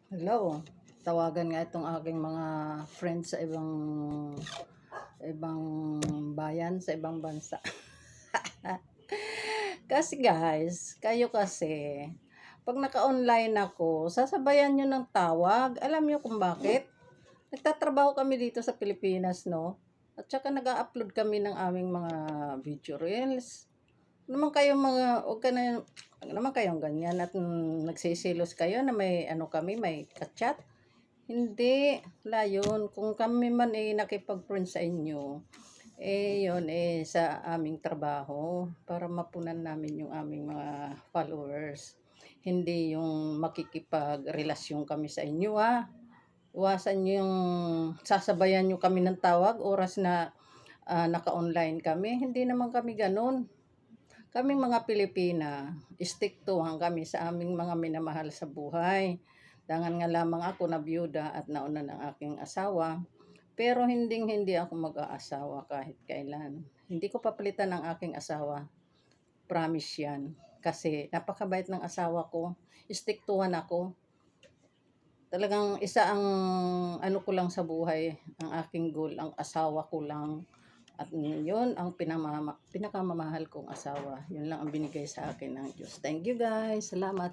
Hello, tawagan nga itong aking mga friends sa ibang bayan, sa ibang bansa. Kasi guys, kayo kasi, pag naka-online ako, sasabayan nyo ng tawag. Alam nyo kung bakit? Nagtatrabaho kami dito sa Pilipinas, no? At saka nag-upload kami ng aming mga video reels. Naman kayo mga, huwag ka na, huwag naman kayong ganyan at nagsisilos kayo na may ano kami, may kachat. Hindi, layon. Kung kami man nakipag-friend sa inyo, yun sa aming trabaho para mapunan namin yung aming mga followers. Hindi yung makikipag-relasyon kami sa inyo Iwasan nyo yung sasabayan nyo kami ng tawag oras na naka-online kami. Hindi naman kami ganun. Kaming mga Pilipina, stick to kami sa aming mga minamahal sa buhay. Dangan nga lamang ako na byuda at nauna ng aking asawa. Pero hindi ako mag-aasawa kahit kailan. Hindi ko papalitan ng aking asawa. Promise yan. Kasi napakabait ng asawa ko. Stick to ako. Talagang isa ang ano ko lang sa buhay, ang aking goal, ang asawa ko lang. At yun ang pinakamamahal kong asawa. Yun lang ang binigay sa akin ng Diyos. Thank you guys. Salamat.